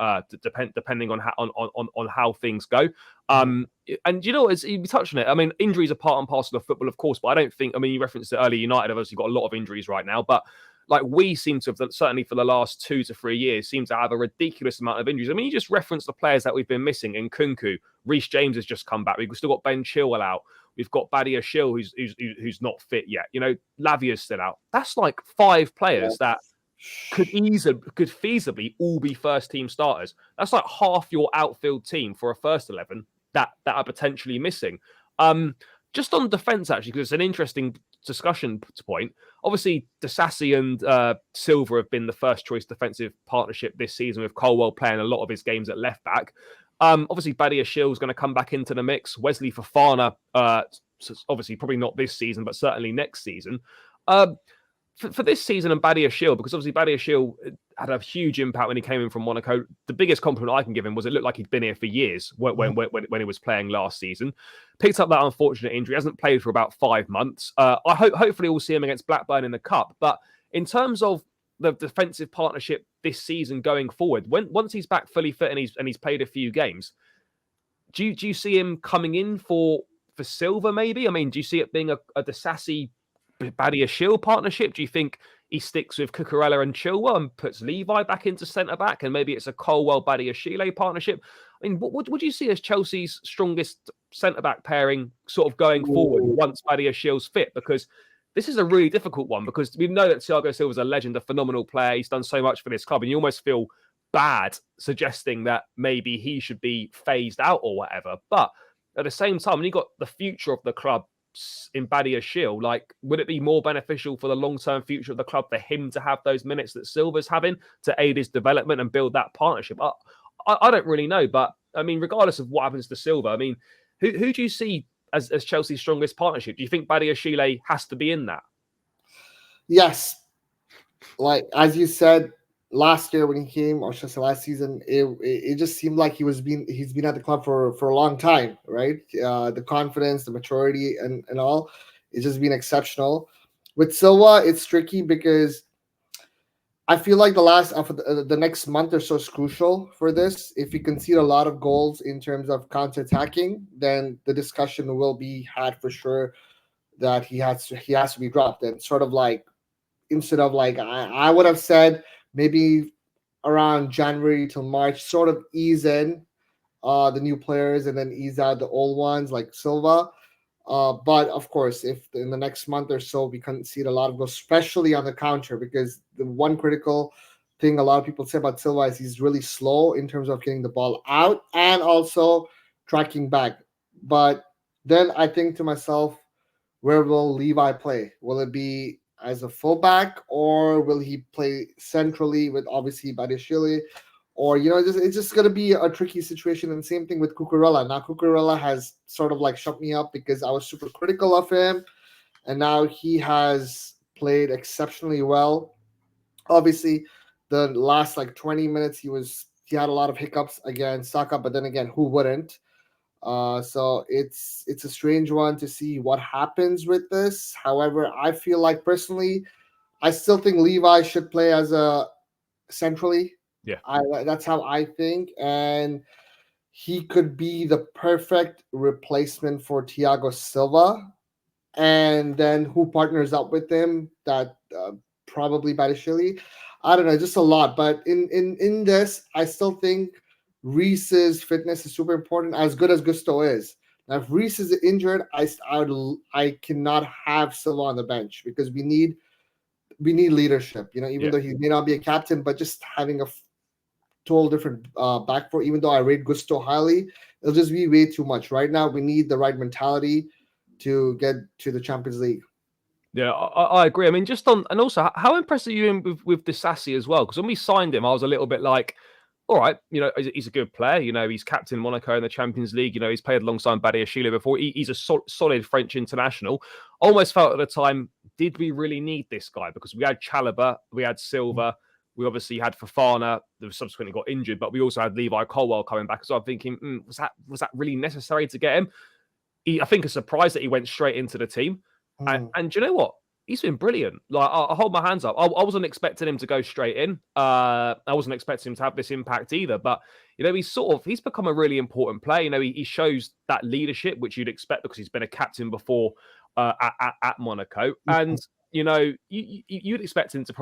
depending on how things go. And as you touched on it, I mean, injuries are part and parcel of football, of course, but I don't think. I mean, you referenced it earlier. United have obviously got a lot of injuries right now, but like we seem to have, certainly for the last 2 to 3 years, seem to have a ridiculous amount of injuries. I mean, you just referenced the players that we've been missing. Nkunku, Reece James has just come back. We've still got Ben Chilwell out. We've got Badia Shil, who's not fit yet. Lavia's still out. That's like 5 players that could feasibly all be first team starters. That's like half your outfield team for a first 11 that are potentially missing. Just on defense, actually, because it's an interesting discussion point. Obviously, Disasi and Silva have been the first choice defensive partnership this season, with Colwell playing a lot of his games at left back. Obviously, Badia Shil is going to come back into the mix. Wesley Fofana, obviously, probably not this season, but certainly next season. For this season and Badia Shil, because obviously Badia Shil had a huge impact when he came in from Monaco. The biggest compliment I can give him was it looked like he'd been here for years when he was playing last season. Picked up that unfortunate injury, hasn't played for about 5 months. Hopefully we'll see him against Blackburn in the Cup. But in terms of the defensive partnership this season going forward, once he's back fully fit and he's played a few games, do you see him coming in for Silva maybe? I mean, do you see it being a Disasi Badia Shil partnership? Do you think he sticks with Cucurella and Chilwell and puts Levi back into centre back, and maybe it's a Colwell Badia Shile partnership? I mean, what would you see as Chelsea's strongest centre back pairing sort of going forward once Badia Shil's fit? Because this is a really difficult one, because we know that Thiago Silva's a legend, a phenomenal player. He's done so much for this club, and you almost feel bad suggesting that maybe he should be phased out or whatever. But at the same time, when you got the future of the club in Badia Shil, like, would it be more beneficial for the long-term future of the club for him to have those minutes that Silva's having to aid his development and build that partnership? I don't really know, but I mean, regardless of what happens to Silva, I mean, who do you see as Chelsea's strongest partnership? Do you think Badia Shile has to be in that? Yes, like as you said, last year when he came, or just last season, it just seemed like he's been at the club for a long time, right? The confidence, the maturity, and all, it's just been exceptional. With Silva, it's tricky because I feel like the next month or so is crucial for this. If we concede a lot of goals in terms of counter-attacking, then the discussion will be had for sure that he has to be dropped. And sort of like, instead of like, I would have said maybe around January till March, sort of ease in the new players and then ease out the old ones like Silva. But of course, if in the next month or so we concede a lot of goals, especially on the counter, because the one critical thing a lot of people say about Silva is he's really slow in terms of getting the ball out and also tracking back. But then I think to myself, where will Levi play? Will it be as a fullback or will he play centrally with obviously Badishile? Or it's just gonna be a tricky situation. And same thing with Cucurella. Now Cucurella has sort of like shut me up because I was super critical of him, and now he has played exceptionally well. Obviously, the last like 20 minutes he had a lot of hiccups against Saka, but then again, who wouldn't? So it's a strange one to see what happens with this. However, I feel like personally, I still think Levi should play as a centrally. Yeah. That's how I think, and he could be the perfect replacement for Thiago Silva. And then who partners up with him? That probably Badishile. I don't know, just a lot. But in this, I still think Reese's fitness is super important. As good as Gusto is. Now, if Reese is injured, I cannot have Silva on the bench because we need leadership. Even Yeah. though he may not be a captain, but just having a total different back four. Even though I rate Gusto highly, it'll just be way too much. Right now, we need the right mentality to get to the Champions League. Yeah, I agree. I mean, just on, and also, how impressed are you in with Disassi as well? Because when we signed him, I was a little bit like, all right, he's a good player. He's captain Monaco in the Champions League. He's played alongside Badiashile before. He's a solid French international. Almost felt at the time, did we really need this guy? Because we had Chalobah, we had Silva, we obviously had Fofana, that subsequently got injured, but we also had Levi Colwell coming back. So I'm thinking, was that really necessary to get him? I think a surprise that he went straight into the team. And do you know what? He's been brilliant. Like I hold my hands up. I wasn't expecting him to go straight in. I wasn't expecting him to have this impact either. But he's become a really important player. He shows that leadership which you'd expect because he's been a captain before at Monaco. And you'd expect him to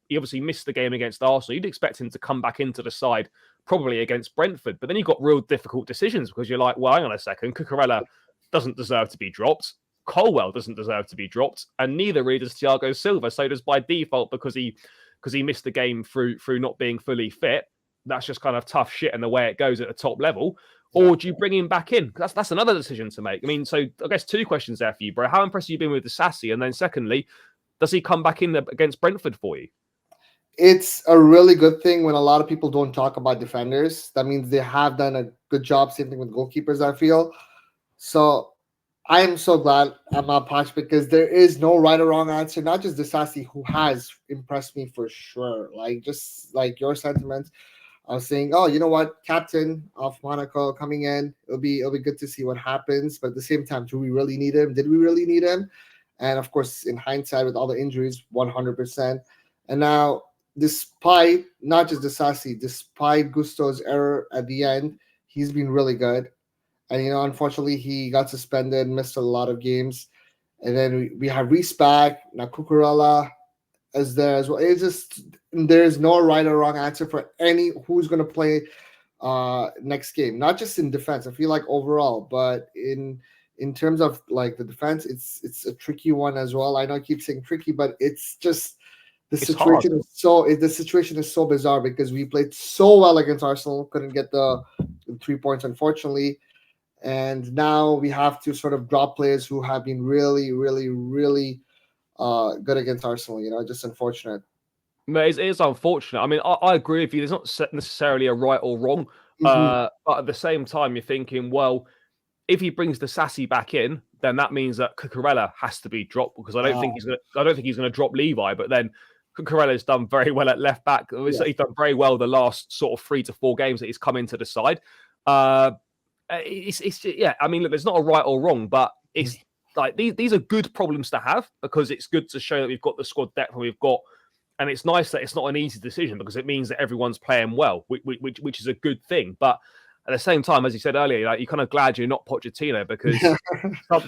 he obviously missed the game against Arsenal. You'd expect him to come back into the side probably against Brentford. But then you've got real difficult decisions because you're like, well, hang on a second, Cucurella doesn't deserve to be dropped. Colwell doesn't deserve to be dropped, and neither really does Thiago Silva. So does by default because he missed the game through not being fully fit. That's just kind of tough shit in the way it goes at the top level. Or do you bring him back in? That's another decision to make. I mean, so I guess two questions there for you, bro. How impressed have you been with Disassi? And then secondly, does he come back in against Brentford for you? It's a really good thing when a lot of people don't talk about defenders. That means they have done a good job. Same thing with goalkeepers, I feel. So I am so glad I'm not Poch because there is no right or wrong answer. Not just Disassi, who has impressed me for sure. Like just like your sentiments, I was saying, oh, you know what, captain of Monaco coming in, it'll be good to see what happens. But at the same time, do we really need him? Did we really need him? And of course, in hindsight, with all the injuries, 100%. And now, despite not just Disassi, despite Gusto's error at the end, he's been really good. And unfortunately, he got suspended, missed a lot of games. And then we have Reese back. Now Cucurella is there as well. It's just there's no right or wrong answer for who's going to play next game. Not just in defense. I feel like overall, but in terms of like the defense, it's a tricky one as well. I know I keep saying tricky, but it's just the situation is so bizarre because we played so well against Arsenal, couldn't get the 3 points, unfortunately. And now we have to sort of drop players who have been really, really, really good against Arsenal. Just unfortunate. It is unfortunate. I mean, I agree with you. There's not necessarily a right or wrong. But at the same time, you're thinking, well, if he brings the Sassy back in, then that means that Cucurella has to be dropped because I don't think he's going to drop Levi. But then Cucurella's done very well at left back. He's done very well the last sort of 3 to 4 games that he's come into the side. I mean, look, there's not a right or wrong, but it's like these are good problems to have because it's good to show that we've got the squad depth and we've got And it's nice that it's not an easy decision because it means that everyone's playing well, which is a good thing. But at the same time, as you said earlier, like, you're kind of glad you're not Pochettino because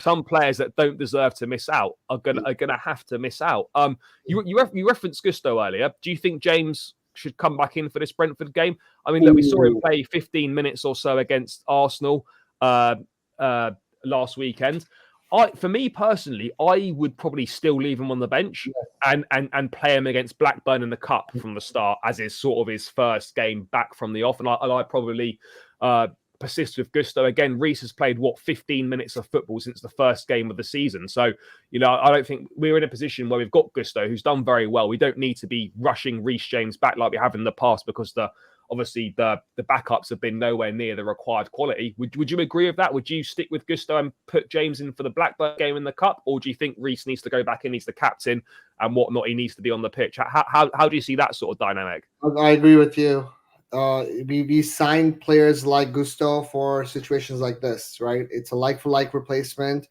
some players that don't deserve to miss out are gonna have to miss out. You referenced Gusto earlier. Do you think James should come back in for this Brentford game? I mean, look, we saw him play 15 minutes or so against Arsenal last weekend. For me personally, I would probably still leave him on the bench and play him against Blackburn in the Cup from the start as his sort of his first game back from the off. And I probably persist with Gusto. Again, Reece has played, 15 minutes of football since the first game of the season. So, I don't think we're in a position where we've got Gusto, who's done very well. We don't need to be rushing Reece James back like we have in the past because obviously the backups have been nowhere near the required quality. Would you agree with that? Would you stick with Gusto and put James in for the Blackburn game in the Cup? Or do you think Reece needs to go back in, he's the captain, and whatnot, he needs to be on the pitch? How do you see that sort of dynamic? I agree with you. We signed players like Gusto for situations like this, right? It's a like-for-like replacement.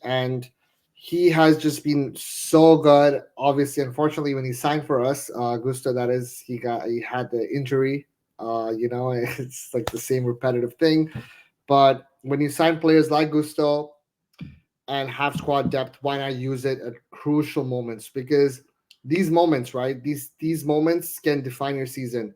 And he has just been so good. Obviously, unfortunately, when he signed for us, Gusto, that is, he had the injury. It's like the same repetitive thing. But when you sign players like Gusto and have squad depth, why not use it at crucial moments? Because these moments, right? These moments can define your season.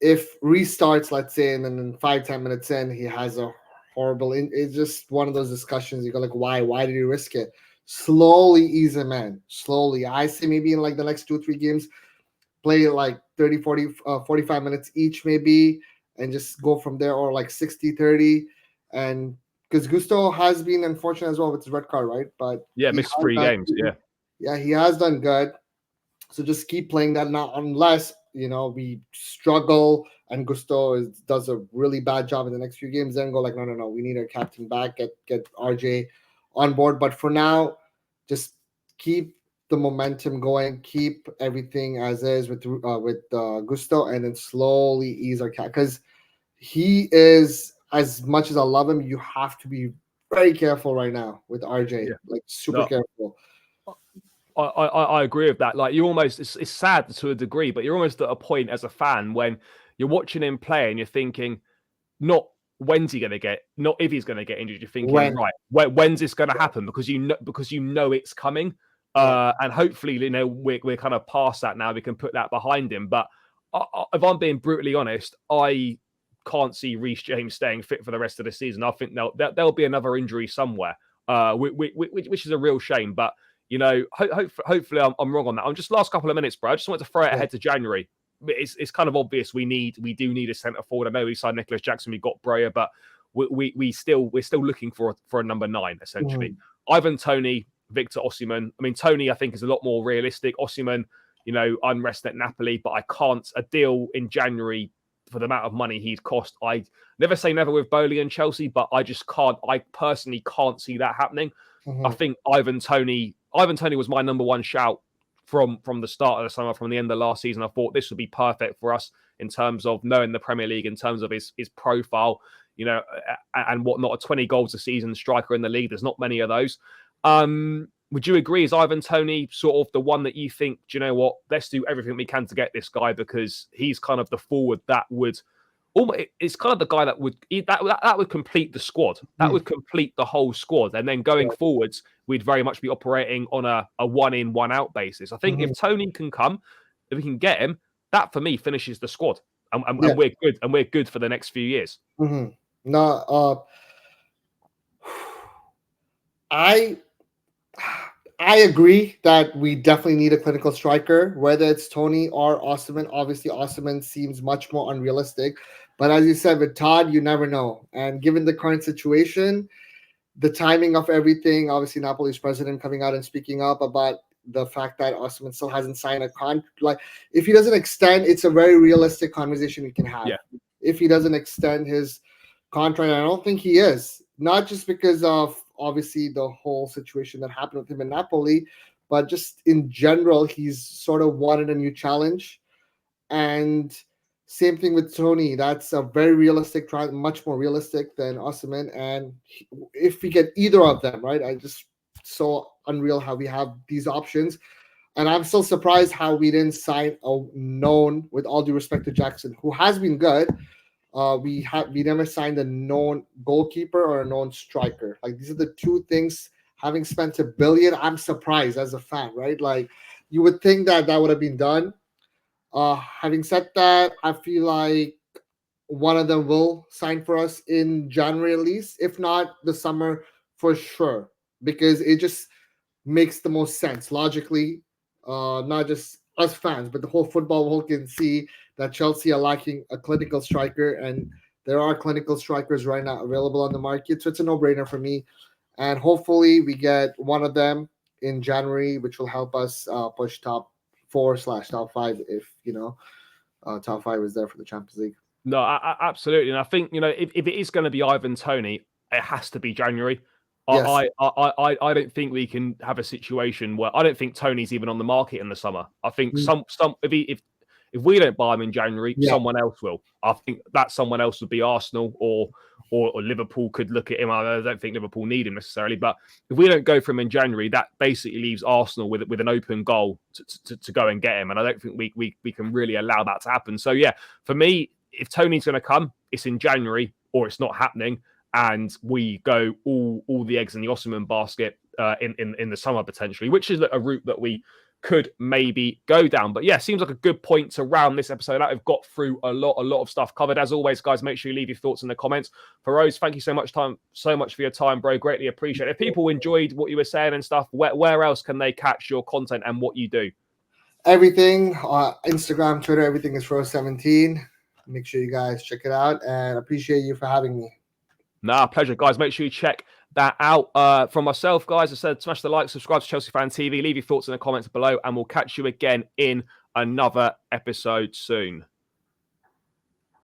If restarts, let's say, and then 5-10 minutes in, he has a horrible. It's just one of those discussions. You go like, why? Why did you risk it? Slowly ease him in. Slowly. I say maybe in like the next 2-3 games, play like 30, 40, 45 minutes each maybe, and just go from there, or like 60-30. And because Gusto has been unfortunate as well with his red card, right? But yeah, missed 3 games. Yeah, he has done good. So just keep playing that now, unless we struggle and Gusto does a really bad job in the next few games. Then go like, no, we need our captain back. Get RJ on board. But for now, just keep the momentum going. Keep everything as is with Gusto, and then slowly ease our cap, because he is, as much as I love him, you have to be very careful right now with RJ. Like super careful. I agree with that. Like, you almost, it's sad to a degree, but you're almost at a point as a fan when you're watching him play and you're thinking, not when's he going to get, not if he's going to get injured. You're thinking, right, when's this going to happen? Because you know it's coming. And hopefully, we're kind of past that now. We can put that behind him. But if I'm being brutally honest, I can't see Reece James staying fit for the rest of the season. I think there'll be another injury somewhere, which is a real shame. But hopefully I'm wrong on that. I'm just last couple of minutes, bro. I just wanted to throw it ahead to January. It's kind of obvious we do need a centre forward. I know we signed Nicholas Jackson, we got Breyer, but we're still looking for a number 9 essentially. Ivan Toney, Victor Osimhen. I mean, Toney I think is a lot more realistic. Osimhen, unrest at Napoli, but a deal in January for the amount of money he'd cost. I never say never with Bowley and Chelsea, but I personally can't see that happening. I think Ivan Toney was my number 1 shout from the start of the summer, from the end of last season. I thought this would be perfect for us in terms of knowing the Premier League, in terms of his profile, and whatnot. A 20 goals a season striker in the league. There's not many of those. Would you agree? Is Ivan Toney sort of the one that you think, do you know what? Let's do everything we can to get this guy, because he's kind of the forward that would. It's kind of the guy that would complete the squad. That would complete the whole squad. And then going forwards, we'd very much be operating on a 1-in, 1-out basis. I think if Toney can come, if we can get him, that for me finishes the squad. And we're good. And we're good for the next few years. No, I agree that we definitely need a clinical striker, whether it's Toney or Osimhen. Obviously, Osimhen seems much more unrealistic. But as you said, with Todd, you never know. And given the current situation, the timing of everything, obviously Napoli's president coming out and speaking up about the fact that Osimhen still hasn't signed a contract. Like, if he doesn't extend, it's a very realistic conversation we can have. Yeah. If he doesn't extend his contract, I don't think he is. Not just because of obviously the whole situation that happened with him in Napoli, but just in general, he's sort of wanted a new challenge. And same thing with Toney. That's a very realistic, much more realistic than Osimhen. And if we get either of them, right, I just so unreal how we have these options. And I'm still surprised how we didn't sign a known, with all due respect to Jackson, who has been good. We never signed a known goalkeeper or a known striker. Like, these are the two things. Having spent $1 billion, I'm surprised as a fan, right? Like, you would think that would have been done. Having said that, I feel like one of them will sign for us in January at least, if not the summer for sure, because it just makes the most sense logically. Not just us fans, but the whole football world can see that Chelsea are lacking a clinical striker, and there are clinical strikers right now available on the market. So it's a no-brainer for me. And hopefully we get one of them in January, which will help us push top 4/top 5 if, top 5 is there for the Champions League. No, absolutely. And I think, if it is going to be Ivan Toney, it has to be January. Yes. I don't think we can have a situation where I don't think Tony's even on the market in the summer. I think if we don't buy him in January, someone else will. I think that someone else would be Arsenal or Liverpool could look at him. I don't think Liverpool need him necessarily, but if we don't go for him in January, that basically leaves Arsenal with an open goal to go and get him. And I don't think we can really allow that to happen. So yeah, for me, if Tony's going to come, it's in January or it's not happening. And we go all the eggs in the Osimhen basket in the summer potentially, which is a route that we could maybe go down. But yeah, seems like a good point to round this episode out. We've got through a lot of stuff covered. As always, guys, make sure you leave your thoughts in the comments. Feroze, thank you so much for your time, bro. Greatly appreciate it. If people enjoyed what you were saying and stuff, where else can they catch your content and what you do? Everything, Instagram, Twitter, everything is Feroze17. Make sure you guys check it out, and appreciate you for having me. Nah, pleasure, guys. Make sure you check that out. From myself, guys, I said smash the like, subscribe to Chelsea Fan TV, leave your thoughts in the comments below, and we'll catch you again in another episode soon.